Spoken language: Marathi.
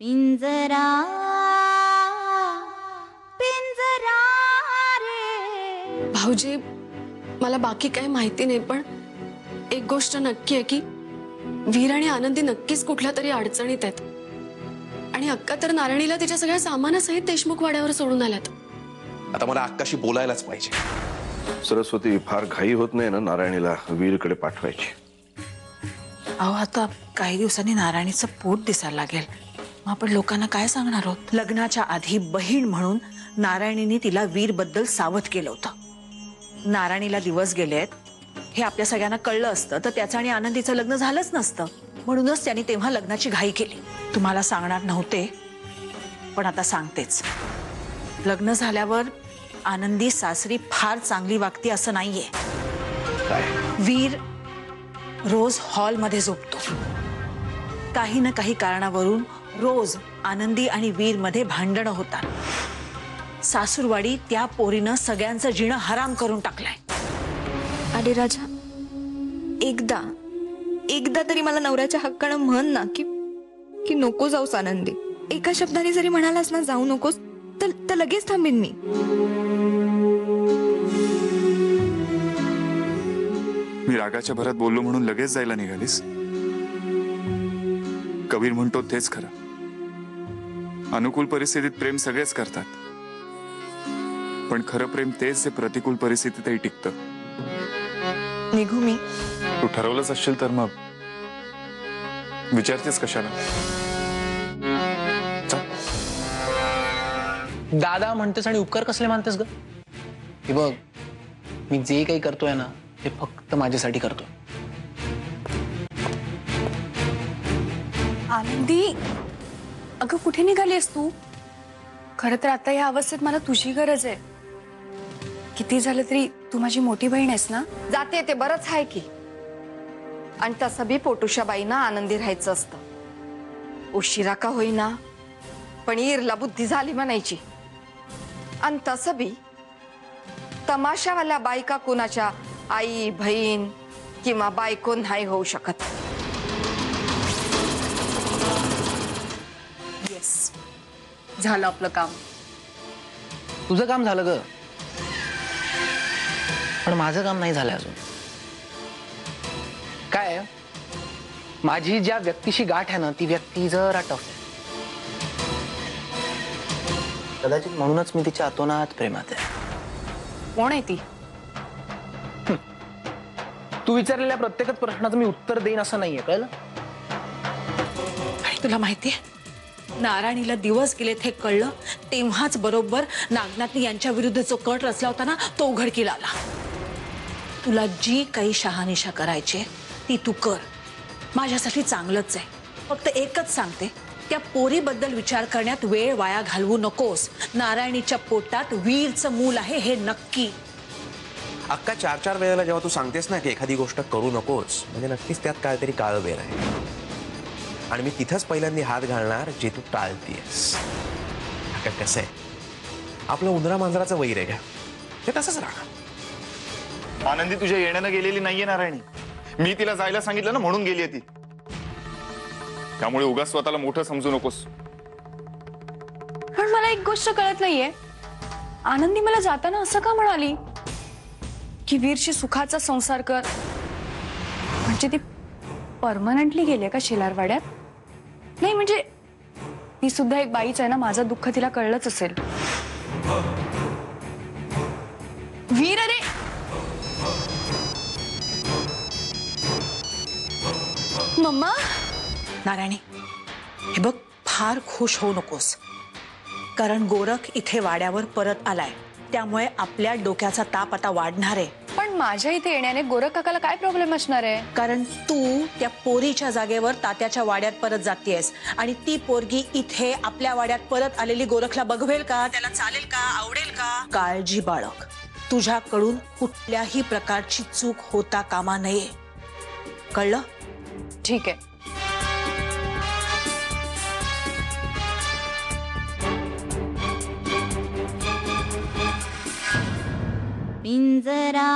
पिंजरा पिंजरा रे। भाऊजी, मला बाकी काही माहिती नाही, पण एक गोष्ट नक्की आहे की वीर आणि आनंदी नक्कीच कुठल्या तरी अडचणीत आहेत. आणि अक्का तर नारायणीला तिच्या सगळ्या सामानासहित देशमुख वाड्यावर सोडून आल्यात. आता मला अक्काशी बोलायलाच पाहिजे. सरस्वती, फार घाई होत नाही ना नारायणीला वीरकडे पाठवायची? अहो, आता काही दिवसांनी नारायणीचं पोट दिसायला लागेल. मग आपण लोकांना काय सांगणार आहोत? लग्नाच्या आधी बहीण म्हणून नारायणीने तिला वीरबद्दल सावध केलं होतं. नारायणीला दिवस गेलेत हे आपल्या सगळ्यांना कळलं असतं तर त्याचं आणि आनंदीचं लग्न झालंच नसतं. म्हणूनच त्यांनी तेव्हा लग्नाची घाई केली. तुम्हाला सांगणार नव्हते, पण आता सांगतेच. लग्न झाल्यावर आनंदी सासरी फार चांगली वागती असं नाहीये. वीर रोज हॉलमध्ये झोपतो. काही ना काही कारणावरून रोज आनंदी आणि वीर मध्ये भांडणं होतात. सासूरवाडी त्या पोरीनं सगळ्यांचं जीणं हराम करून टाकलंय. अरे राजा, एकदा तरी मला नवऱ्याच्या हक्कानं म्हण ना की नको जाऊस आनंदी. एका शब्दाने जरी म्हणालास ना जाऊ नकोस तर लगेच थांबेन मी. मी रागाच्या भरात बोललो म्हणून लगेच जायला निघालीस? कबीर म्हणतो तेच खरं. अनुकूल परिस्थितीत प्रेम सगळेच करतात, पण खरं प्रेम तेच जे प्रतिकूल परिस्थितीतही टिकतं. निघू मी? तू ठरवलंच असशील तर मग विचारतेस कशाला? दादा म्हणतेस आणि उपकार कसले मानतेस ग? हे बघ, मी जे काही करतोय ना ते फक्त माझ्यासाठी करतोय. आनंदी, अगं कुठे निघालीस तू? खरं तर आता या अवस्थेत मला तुझी गरज आहे. किती झालं तरी तू माझी मोठी बहीण आहेस ना. जाते ते बरंच आहे की. आणि तसं बी पोटुशाबाईंना आनंदी राहायचं असतं. उशिरा का होईना पण ईरला बुद्धी झाली म्हणायची. आणि तसं बी तमाशावाल्या बायका कुणाच्या आई बहीण किंवा बायको नाही होऊ शकत. येस, झालं आपलं काम. तुझं काम झालं ग, पण माझं काम नाही झालं अजून. काय माझी ज्या व्यक्तीशी गाठ आहे ना ती व्यक्ती जरा टफ आहे. कदाचित म्हणूनच मी तिच्या अतोनात प्रेमात आहे. कोण आहे ती? तू विचारलेल्या प्रत्येकच प्रश्नाचं मी उत्तर देईन असं नाहीये, कळलं? आणि तुला माहितीये, नारायणीला दिवस गेलेत हे कळलं तेव्हाच बरोबर नागनाथनी यांच्या विरुद्ध जो कट रचला होता ना तो उघडकीला आला. तुला जी काही शहानिशा करायची ती तू कर. माझ्यासाठी चांगलंच आहे. फक्त एकच सांगते, त्या पोरीबद्दल विचार करण्यात वेळ वाया घालवू नकोस. नारायणीच्या पोटात वीरचं मूल आहे हे नक्की. अक्का 4-4 वेळेला जेव्हा तू सांगतेस ना की एखादी गोष्ट करू नकोस, म्हणजे नक्कीच त्यात काहीतरी काळं बेर आहे. आणि मी तिथंच पहिल्यांदा हात घालणार जे तू टाळतीयस. अक्का कसं आहे, आपलं उंदरा मांजराचं वैर आहे का, ते तसंच राहणार. आनंदी तुझ्या येण्यानं गेलेली नाहीये नारायणी. मी तिला जायला सांगितलं ना म्हणून गेलीये ती. त्यामुळे उगाच स्वतःला मोठं समजू नकोस. पण मला एक गोष्ट कळत नाहीये, आनंदी मला जाताना असं का म्हणाली की वीरशी सुखाचा संसार कर? म्हणजे ती परमनंटली गेली का शेलारवाड्यात? नाही म्हणजे ती सुद्धा एक बाईच आहे ना. माझं दुःख तिला कळलंच असेल. वीर, अरे मम्मा. नारायणी, हे बघ, फार खुश होऊ नकोस. कारण गोरख इथे वाड्यावर परत आलाय, त्यामुळे आपल्या डोक्याचा ताप आता वाढणार आहे. पण माझ्या इथे येण्याने गोरख काकाला काय प्रॉब्लेम असणार आहे? कारण तू त्या पोरीच्या जागेवर तात्याच्या वाड्यात परत जातेयस आणि ती पोरगी इथे आपल्या वाड्यात परत आलेली गोरखला बघवेल का? त्याला चालेल का? आवडेल का? काळजी बाळग, तुझ्याकडून कुठल्याही प्रकारची चूक होता कामा नये, कळलं? ठीक आहे. पिंजरा